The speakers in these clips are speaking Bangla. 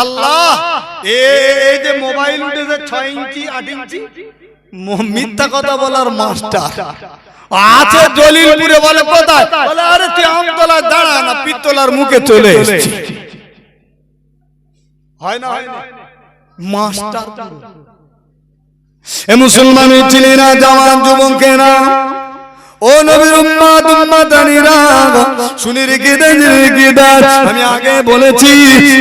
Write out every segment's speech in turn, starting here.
আল্লাহ এই যে মোবাইল উঠেছে 6 ইঞ্চি 8 ইঞ্চি মিথ্যা কথা বলার মাস্টার আছে দলিলপুরে বলে কোথায় বলে আরে তুই আমতলায় দাঁড়া না পিত্তলার মুখে চলে এসেছিস হয় না মাস্টার এ মুসলমানের ছেলেরা জওয়ান যুবকেরা ও নবীর উম্মত উম্মতানিরা শুনে রেখে দেন আমি আগে বলেছি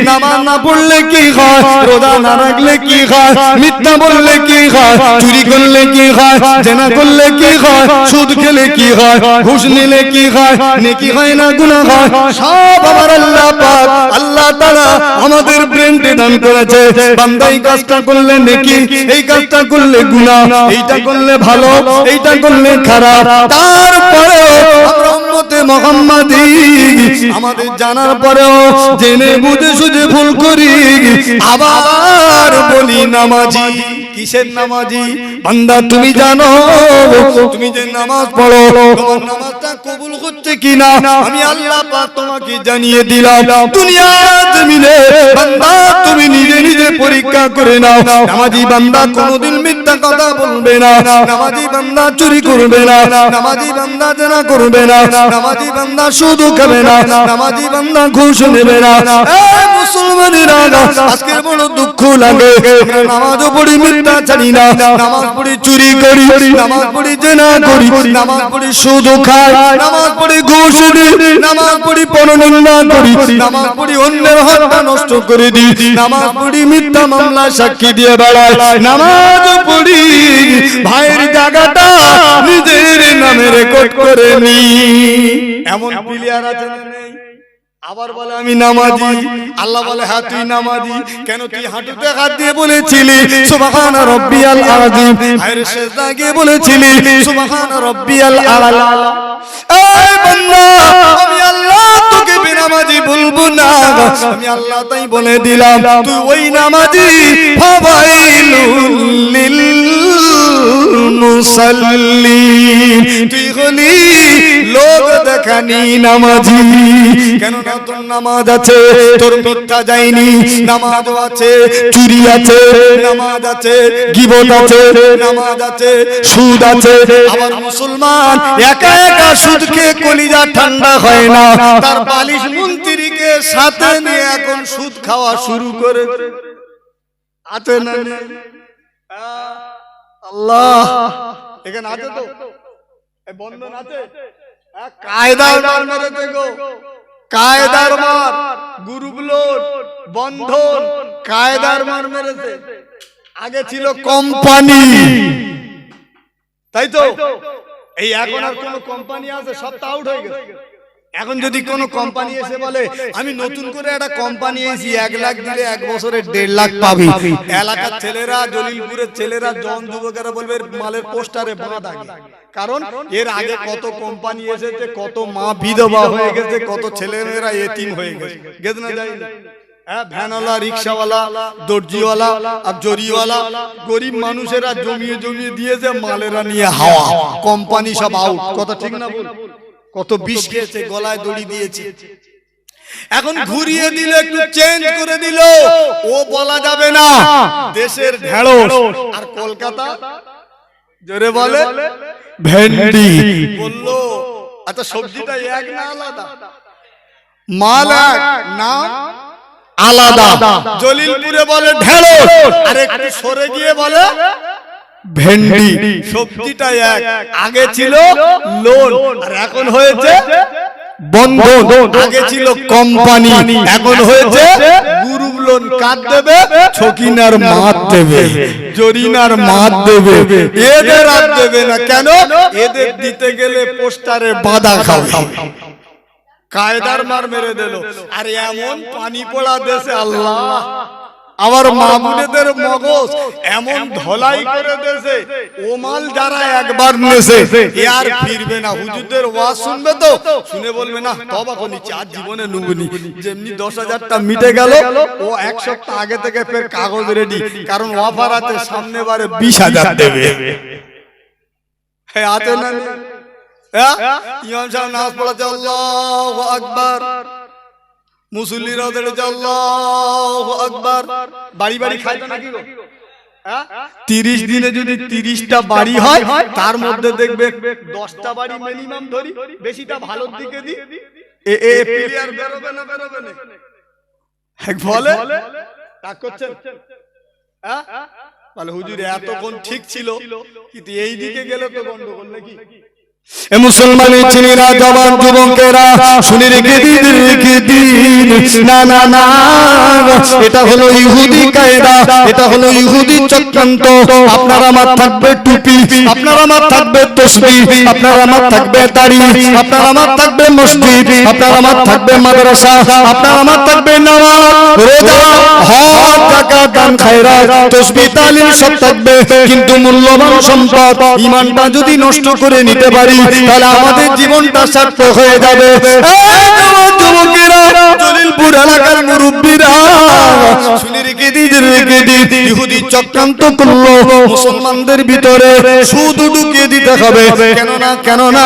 নামাজ না পড়লে কি হয় রোজা না রাখলে কি হয় মিথ্যা বললে কি হয় চুরি করলে কি হয় জেনা করলে কি হয় সুদ খেলে কি হয় ঘুষ নিলে কি হয় নেকি হয় না গুনাহ হয় সব আমার আল্লাহ পাক আল্লাহ তাআলা আমাদের ব্রেনকে দান করেছে বান্দা এই কাজটা করলে নেকি এই কাজটা করলে গুনাহ এইটা করলে ভালো এইটা করলে খারাপ তারপরেও আমরা উম্মতে মুহাম্মাদি আমাদের জানার পরেও জেনে বুঝে সুঝে ভুল করি আবার বলি নামাজি কিসের নামাজি বান্দা তুমি জানো তুমি যে নামাজ পড়ো তোমার নামাজটা কবুল হচ্ছে কিনা আমি আল্লাহ পাক তোমাকে জানিয়ে দিলাম দুনিয়া জমিনে বান্দা তুমি নিজে নিজে পরীক্ষা করে নাও নামাজি বান্দা কোনোদিন মিথ্যা কথা বলবে না নামাজি বান্দা চুরি করবে না নামাজি বান্দা জেনা করবে না নামাজি বান্দা সুদ খাবে না নামাজি বান্দা ঘুষ নেবে না এই মুসলমানেরা আজকে বড় দুঃখ লাগে আমরা নামাজও পড়ি মিথ্যা জানি না নামাজ পড়ি চুরি করি নামাজ পড়ি জেনা করি নামাজ পড়ি সুদ খাই নামাজ পড়ি ঘুষ দিই নামাজ পড়ি পরনিন্দা করি নামাজ পড়ি অন্যের হকটা নষ্ট করে দিই নামাজ পড়ি মিথ্যা মামলা সাক্ষী দিয়ে বেড়াই নামাজ পড়ি ভাইয়ের জায়গাটা নিজের নামে রেকর্ড করে নি এমন প্লেয়ার আছে না নেই আবার বলে আমি নামাজি আল্লাহ বলে হ্যাঁ তুই নামাজি কেন তুই হাঁটুতে হাত দিয়ে বলেছিলি সুবহানা রাব্বিয়াল আযীম হায়রে সিজদা গিয়ে বলেছিলি সুবহানা রাব্বিয়াল আলা এই বান্দা আমি আল্লাহ তোকে বেনামাজি বলবো না আমি আল্লাহ তাই বলে দিলাম তুই ওই নামাজি ফাওয়াইলুল লিল মুসাল্লিন তুই হলি লোক দেখানি নামাজি কেন না তোর নামাজ আছে তোর মিথ্যা যায়নি নামাজ আছে চুরি আছে নামাজ আছে গীবত আছে নামাজ আছে সুদ আছে আবার মুসলমান একা একা সুদ খেয়ে কলিজা ঠান্ডা হয় না তার বালিশ মন্ত্রীকে সাথে নিয়ে এখন সুদ খাওয়া শুরু করে আছে না আল্লাহ এখানে আছে তো এই বন্ধন আছে কায়দার মার মেরে দেখো কায়দার মার গ্রুপগুলো বন্ধন কায়দার মার মেরেছে আগে ছিল কোম্পানি তাই তো এই এখন আর কোন কোম্পানি আছে সব তো আউট হয়ে গেছে এখন যদি কোন কোম্পানি এসে বলে আমি নতুন করে একটা কোম্পানি এসেছি 1 লাখ দিলে 1 বছরে 1.5 লাখ পাবি এলাকার ছেলেরা জলিলপুরের ছেলেরা জন যুবকেরা বলবে মালের পোস্টারে বাঁধা কারণ এর আগে কত কোম্পানি এসেছে কত মা বিধবা হয়ে গেছে কত ছেলেমেয়েরা এতিম হয়ে গেছে গেছে না যাই ভ্যানওয়ালা রিক্সাওয়ালা দর্জিওয়ালা আর জরিওয়ালা গরিব মানুষেরা জমিয়ে জমিয়ে দিয়েছে মালেরা নিয়ে হাওয়া কোম্পানি সব আউট কথা ঠিক না বল কত বিষ খেয়েছে গলায় দড়ি দিয়েছে এখন ঘুরিয়ে দিলে একটু চেঞ্জ করে দিল ও বলা যাবে না দেশের ঢেঁড়স আর কলকাতা জোরে বলে ভেন্ডি বললো আচ্ছা সবজিটা এক না আলাদা মাল এক নাম আলাদা জলিলপুরে বলে ঢেঁড়স আর একটু সরে গিয়ে বলে ভেন্ডি সবজিটা এক আগে ছিল লোন আর এখন হয়েছে বন্ধন আগে ছিল কোম্পানি এখন হয়েছে গ্রুপ লোন কাট দেবে ছকিনার মাত দেবে জরিনার মাত দেবে এদের আর দেবে না কেন এদের দিতে গেলে পোস্টারে বাঁধা খাবে কায়দার মার মেরে দিল আর এমন পানি পড়া দেশে আল্লাহ আমার মামুনেদের মগজ এমন ধলাই করে দেশে ও মাল যারা একবার নেছে এ আর ফিরবে না হুজুরদের ওয়াজ শুনবে তো শুনে বলবে না তবা করেছি আর জীবনে নুবনি যেমনি 10,000টা মিটে গেল ও এক সপ্তাহ আগে থেকে ফের কাগজ রেডি কারণ অফার আছে সামনে বারে 20,000 দেবে হ্যাঁ আছে না ইমাম সাহেব নামাজ পড়াচ্ছে আল্লাহু আকবার মুসল্লিরা বলে আল্লাহু আকবার, বাড়ি বাড়ি খায় নাকি গো? 30 দিনে যদি 30টা বাড়ি হয়, তার মধ্যে দেখবে 10টা বাড়ি মিনিমাম ধরি, বেশিটা ভালোর দিকে দি, প্লেয়ার বেরোবে না বেরোবে না? বলে তা করছেন, বলে হুজুর এতক্ষণ ঠিক ছিল, কিন্তু এই দিকে গেলে তো গন্ডগোল নাকি? এ মুসলমানের ছেলেরা, জওয়ান যুবকেরা শুনে রেখে দিন, না না না, এটা হলো ইহুদি কায়দা, এটা হলো ইহুদি চক্রান্ত। আপনার আমার থাকবে টুপি, আপনার আমার থাকবে তাসবিহ, আপনার আমার থাকবে দাড়ি, আপনার আমার থাকবে মসজিদ, আপনার আমার থাকবে মাদ্রাসা, আপনার আমার থাকবে নামাজ, রোজা, হজ, যাকাত, দান, খায়রাত, তাসবিহ, তালিম সব থাকবে। কিন্তু মূল্যবান সম্পদ ঈমানটা যদি নষ্ট করে নিতে পারি, তাহলে আমাদের জীবনটা সার্থক হয়ে যাবে। যুবকেরা, জলিলপুর এলাকার মুরব্বীরা শুনে রেখে দিন, ইহুদি চক্রান্ত করলো মুসলমানদের ভিতরে সুদ ঢুকিয়ে দিতে হবে। কেননা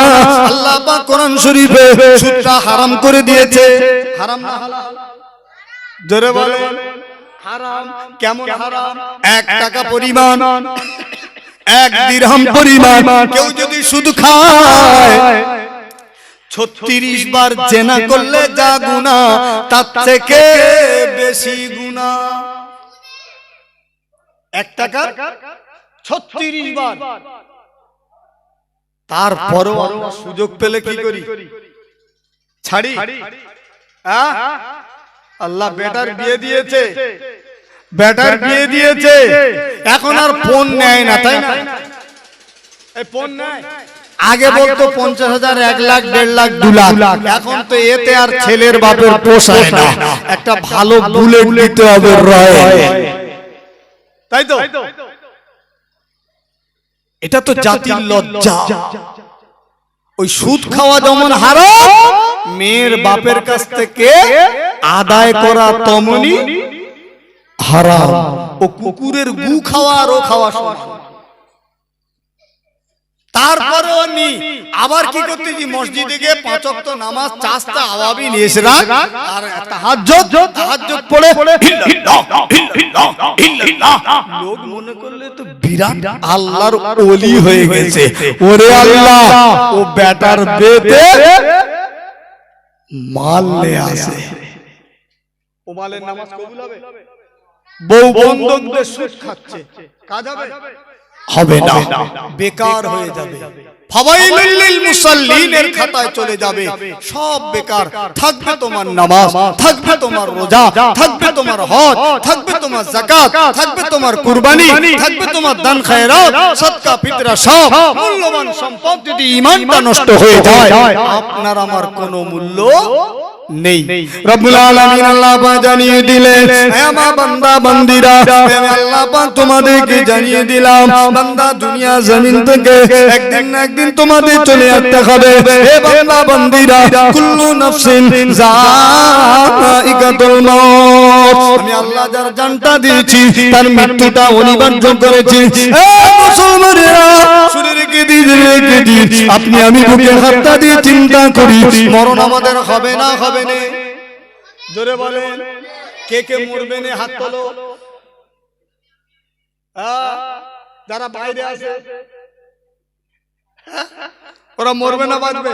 আল্লাহ পাক কোরআন শরীফে সুদটা হারাম করে দিয়েছে। হারাম না হালাল? জোরে বলে হারাম। কেমন হারাম? 1 টাকা পরিমাণ, 1 দিরহাম পরিমাণ কেউ যদি সুদ খায়, 36 বার জেনা করলে যা গুনাহ, তার থেকে বেশি গুনাহ। 1 টাকা 36 বার। তারপরও আমরা সুযোগ পেলে কি করি? ছাড়ি? আল্লাহ বেটার বিয়ে দিয়েছে, বেটার বিয়ে দিয়েছে, এখন আর ফোন নেয় না, তাই না? এই ফোন নেয়। আগে বলতো 50,000, 1 লাখ, 1.5 লাখ, 2 লাখ। এখন তো এতে আর ছেলের বাপের পোষায় না, একটা ভালো বুলেট নিতে হবে রয়্যাল, তাই তো? এটা তো জাতির লজ্জা। ওই সুদ খাওয়া যেমন হারাম, মেয়ের বাপের কাছ থেকে আদায় করা তেমনি হারাম। ও কুকুরের গু খাওয়া আর ও খাওয়া সমান। তারপরেও নি আবার কি করতেছি? মসজিদে গিয়ে 5 ওয়াক্ত নামাজ, 4টা আওয়াবিন ইশরাক আর তাহাজ্জুদ পড়ে লোক মনে করলে তো বিরাট আল্লাহর ওলি হয়ে গেছে। ওরে আল্লাহ, ও বেটার বেতে মাল নিয়ে আসে, ও মালের নামাজ কবুল হবে? বউ বন্ধক দিয়ে সুদ খাচ্ছে, কাজ হবে না, বেকার হয়ে যাবে। ফাওয়াইলুল লিল মুসাল্লিনের খাতায় চলে যাবে, সব বেকার। থাকবে তোমার নামাজ, থাকবে তোমার রোজা, থাকবে তোমার হজ, থাকবে তোমার যাকাত, থাকবে তোমার কুরবানি, থাকবে তোমার দান খায়রাত, সদকা ফিতরা, সব মূল্যবান সম্পদ। যদি ঈমানটা নষ্ট হয়ে যায়, আপনার আমার কোনো মূল্য নেই। রব্বুল আলামিন আল্লাহ পাক জানিয়ে দিলেন, হে আমার বান্দা বান্দিরা, আমি আল্লাহ পাক তোমাদেরকে জানিয়ে দিলাম, বান্দা দুনিয়া জমিন থেকে একদিন না একদিন তোমাদের চলে যেতে হবে। হে বান্দা বান্দিরা, কুল্লু নাফসিন যায়িকাতুল মউত, আমি আল্লাহ যার জানটা দিয়েছি তার মৃত্যুটা অনিবার্য করেছি। হে মুসলমানেরা, শুনে রেখে দিন, আপনি আমি বুকে হাতটা দিয়ে চিন্তা করি, মরণ আমাদের হবে না হবে না? জোরে বলেন, কে কে মরবে না? হাত তোলো। যারা বাইরে আছে ওরা মরবে না বাঁচবে?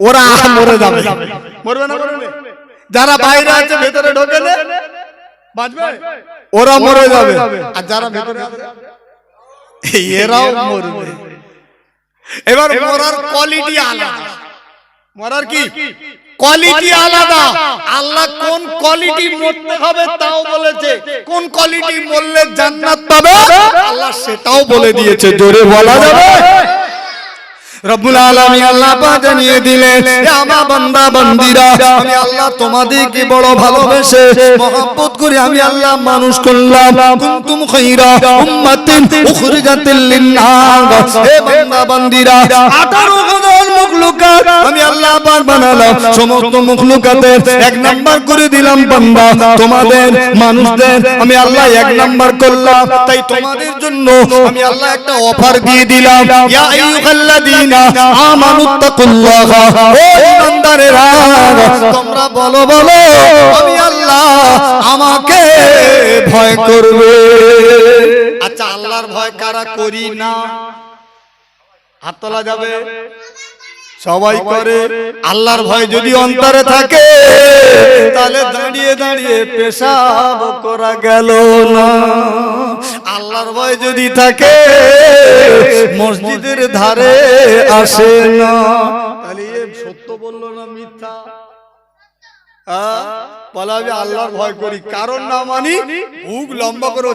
ওরা মরে যাবে, মরবে না মরবে? যারা বাইরে আছে ভেতরে ঢোকে বাঁচবে? ওরা মরে যাবে। আর যারা ভেতরে আছে এরাও মরবে। এবার মরার কোয়ালিটি আলাদা। মরার কি কোয়ালিটি আলাদা। আল্লাহ কোন কোয়ালিটি মরতে হবে তাও বলেছে, কোন কোয়ালিটি মরলে জান্নাত পাবে আল্লাহ সেটাও বলে দিয়েছে। জোরে বলা যাবে? রব্বুল আলামিন আল্লাহ পাক জানিয়ে দিলেন, হে আমার বান্দা বান্দিরা, আমি আল্লাহ তোমাদেরকে বড় ভালোবেসে মহব্বত করে আমি আল্লাহ মানুষ করলাম। কুনতুম খায়রা উম্মাতিন উখরিজাতিল লিন-নাস, হে বান্দা বান্দিরা, 18,000 মখলুকাত আমি আল্লাহ পাক বানালাম। সমস্ত মখলুকাতের 1 নাম্বার করে দিলাম বান্দা, তোমাদের মানুষদের আমি আল্লাহ 1 নাম্বার করলাম। তাই তোমাদের জন্য আমি আল্লাহ একটা অফার দিয়ে দিলাম, ইয়া আইয়ুহাল্লাযীনা আল্লাযীনা আমানুত্তাকুল্লাহ, ও ঈমানদারেরা তোমরা বলো বলো আমি আল্লাহ, আমাকে ভয় করবে। আচ্ছা, আল্লাহর ভয় কারা করি না? হাত তোলা যাবে? সবাই করে। আল্লাহর ভয় যদি অন্তরে থাকে তাহলে দাঁড়িয়ে দাঁড়িয়ে পেশাব করা গেল না। আল্লাহর ভয় যদি থাকে মসজিদের ধারে আসে না। তাহলে এ সত্য বললো না মিথ্যা? বলা আমি আল্লাহর ভয় করি, কারণ না মানি মুখ লম্বা করে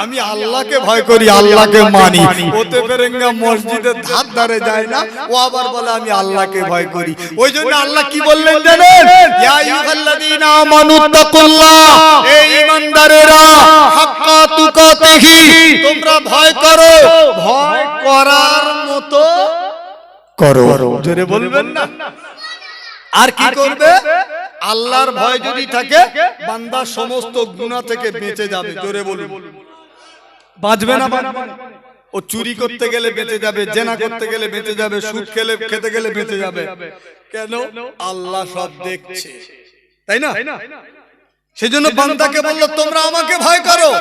আমি আল্লাহকে ভয় করি, আল্লাহকে মানি। ওতে ফেরেঙ্গা মসজিদের ধারে যায় না, ও আবার বলে আমি আল্লাহকে ভয় করি। ওই জন্য আল্লাহ কি বললেন জানেন? ইয়া আইয়ুহাল্লাযীনা আমানুত্তাকুল্লাহ, হে ঈমানদারেরা হাক্কা তুকাতিহি, তোমরা ভয় করো, ভয় করার মতো করো। জোরে বলবেন না? আর কি করবে? আল্লাহর ভয় যদি থাকে বান্দা সমস্ত গুনাহ থেকে বেঁচে যাবে। জোরে বলুন। বাঁচবে না? ও চুরি করতে গেলে বেঁচে যাবে, জেনা করতে গেলে বেঁচে যাবে, সুদ খেতে গেলে বেঁচে যাবে। কেন? আল্লাহ সব দেখছে, তাই না? সেজন্য বান্দাকে বলল তোমরা আমাকে ভয় করো।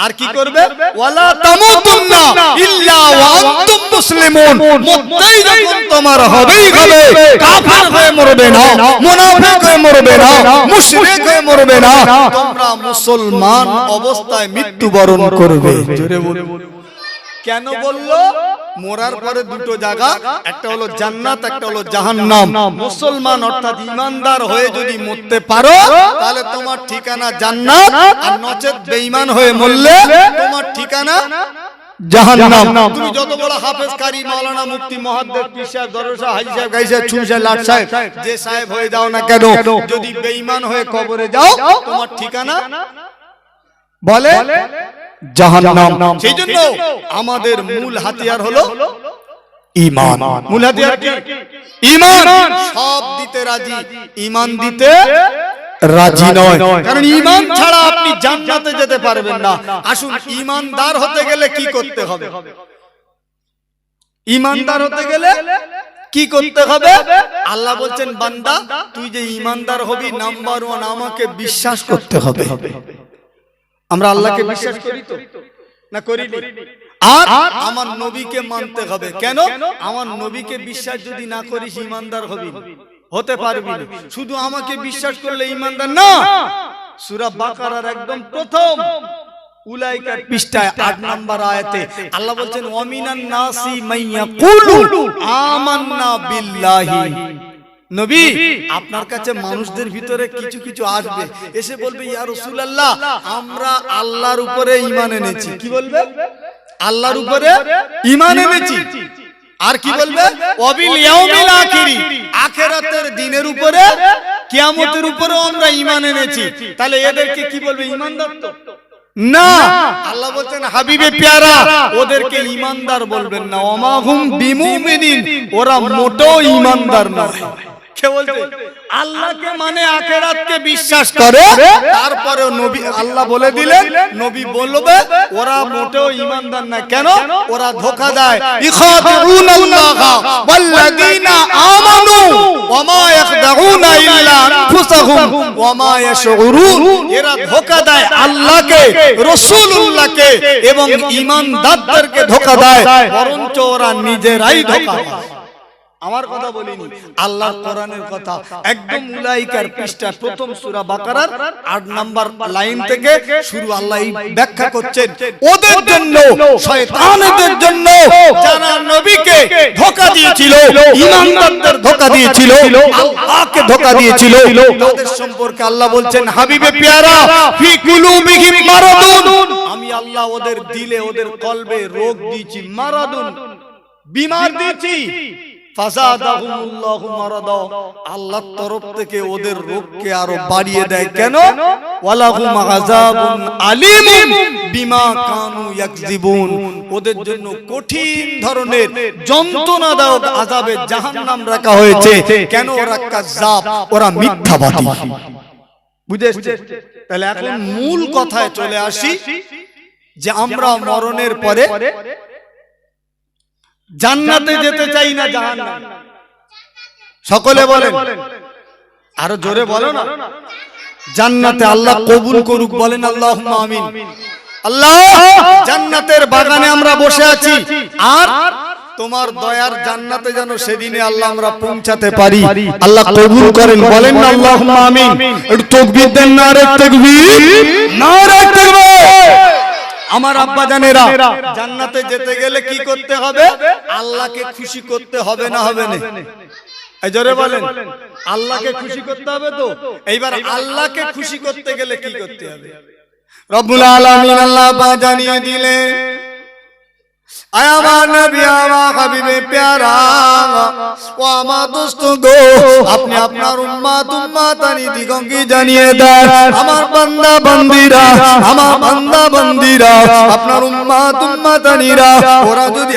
আর কি করবে? ওয়ালা তামুতুন্না ইল্লা ওয়া আনতুম মুসলিমুন, মরতেই যখন তোমার হবেই হবে, কাফের হয়ে মরবে না, মুনাফিক হয়ে মরবে না, মুশরিক হয়ে মরবে না, তোমরা মুসলমান অবস্থায় মৃত্যুবরণ করবে। জোরে বলুন। কেন বললো? মরার পরে দুটো জায়গা, একটা হলো জান্নাত, একটা হলো জাহান্নাম। মুসলমান অর্থাৎ ঈমানদার হয়ে যদি মরতে পারো তাহলে তোমার ঠিকানা জান্নাত, আর নচেত বেঈমান হয়ে মরলে তোমার ঠিকানা জাহান্নাম। তুমি যত বড় হাফেজ, কারি, মাওলানা, মুফতি, মুহাদ্দিস, পীর সাহেব, দরবেশ সাহেব, হাজী সাহেব, গাজী সাহেব, ছুরি সাহেব, লাট সাহেব, যে সাহেব হয়ে যাও না কেন, যদি বেঈমান হয়ে কবরে যাও তোমার ঠিকানা বলে জাহান্নাম। সেই জন্য আমাদের মূল হাতিয়ার হলো ঈমান। মূল হাতিয়ার কি? ঈমান। সব দিতে রাজি, ঈমান দিতে রাজি নয়। কারণ ঈমান ছাড়া আপনি জান্নাতে যেতে পারবেন না। আসুন, ঈমানদার হতে গেলে কি করতে হবে? ঈমানদার হতে গেলে কি করতে হবে? আল্লাহ বলছেন বান্দা তুই যে ঈমানদার হবি, নাম্বার 1 আমাকে বিশ্বাস করতে হবে। আমরা আল্লাহকে বিশ্বাস করি তো না? করি। আর আমার নবীকে মানতে হবে। কেন? আমার নবীকে বিশ্বাস যদি না করিস ঈমানদার হবি হতে পারবি না। শুধু আমাকে বিশ্বাস করলে ঈমানদার না। সূরা বাকারার একদম প্রথম উলাইকা পৃষ্ঠায় 8 নম্বর আয়াতে আল্লাহ বলছেন ওয়ামিনান নাসি মাইয়াকুলু আমান্না বিল্লাহি। নবী, আপনার কাছে মানুষদের ভিতরে কিছু কিছু আসবে, এসে বলবে ইয়া রাসূলুল্লাহ আমরা আল্লাহর উপরে ঈমান এনেছি। কি বলবে? আল্লাহর উপরে ঈমান এনেছি। আর কি বলবে? ওয়াবিল ইয়াউমিল আখিরি, আখিরাতের দিনের উপরে, কিয়ামতের উপরেও আমরা ঈমান এনেছি। তাহলে এদেরকে কি বলবে? ঈমানদার তো না। আল্লাহ বলছেন হাবিবে প্যারা ওদেরকে ঈমানদার বলবেন না। ওমা হুম বিমুমিনিন, ওরা মোটেও ঈমানদার নয়। কে বলছে? আল্লাহকে মানে আখিরাতকে বিশ্বাস করে, তারপরেও নবী আল্লাহ বলে দিলেন, নবী বলবে ওরা মোটেও ঈমানদার না। কেন? ওরা ধোঁকা দেয়। ইখাদিউনাল্লাহা ওয়াল্লাযীনা আমানু ওয়ামা ইয়াখদাউনা ইল্লা আনফুসাহুম ওয়ামা ইয়াশউরুন। এরা ধোঁকা দেয় আল্লাহকে, রাসূলুল্লাহকে এবং ঈমানদারদেরকে ধোঁকা দেয়, বরঞ্চ ওরা নিজেরাই ধোঁকা দেয়। আমার কথা বলিনি, আল্লাহর কোরআনের কথা। একদম উলাইকার পৃষ্ঠা প্রথম সূরা বাকারার 8 নাম্বার লাইন থেকে শুরু। আল্লাহ এই ব্যাখ্যা করছেন ওদের জন্য, শয়তানদের জন্য যারা নবীকে ধোঁকা দিয়েছিল, ঈমানদারদের ধোঁকা দিয়েছিল, আল্লাহকে ধোঁকা দিয়েছিল, তাদের সম্পর্কে আল্লাহ বলছেন হাবিবে প্যারা ফি কুলুবিহিম মারাদুন, আমি আল্লাহ ওদের দিলে, ওদের কলবে রোগ দিয়েছি। মারাদুন, বিমার দিয়েছি। ফাযাদাহুমুল্লাহু মারাদা, আল্লাহর তরফ থেকে ওদের রোগকে আরো বাড়িয়ে দেয়। কেন? ওয়ালাহুম আযাবুন আলীম বিমা কানু ইয়াকযিবুন, ওদের জন্য কঠিন ধরনের যন্ত্রণাদায়ক আযাবে জাহান্নাম রাখা হয়েছে। কেন? ওরা কাযযাব, ওরা মিথ্যাবাদী। বুঝেছে? তাহলে এখন মূল কথায় চলে আসি যে আমরা মরণের পরে জান্নাতে যেতে চাই না জাহান্নাম। সকলে বলেন, আরো জোরে বলো না। জান্নাতে আল্লাহ কবুল করুক, বলেন আল্লাহুম্মা আমিন। আল্লাহ, জান্নাতের বাগানে আমরা বসে আছি, আর তোমার দয়ার জান্নাতে যেন সেদিনে আল্লাহ আমরা পৌঁছাতে পারি। আল্লাহ কবুল করেন, বলেন না আল্লাহুম্মা আমিন। একটু তাকবীর দেন, নারে তাকবীর, নারে তাকবীর। আমার আব্বা জানেরা, জান্নাতে যেতে গেলে কি করতে হবে? আল্লাহকে খুশি করতে হবে না হবে না? এই জোরে বলেন, আল্লাহকে খুশি করতে হবে তো। এইবার আল্লাহকে খুশি করতে গেলে কি করতে হবে? রব্বুল আলামিন আল্লাহ জানিয়ে দিলেন, আয় আমার নবী, আমার হাবিবে প্যারা, ও আমার দোস্ত গো, আপনি আপনার উম্মাতানি দিগঙ্গি জানিয়ে দেন, আমার বান্দা বান্দিরা, আমার বান্দা বান্দিরা, আপনার উম্মাতানিরা, ওরা যদি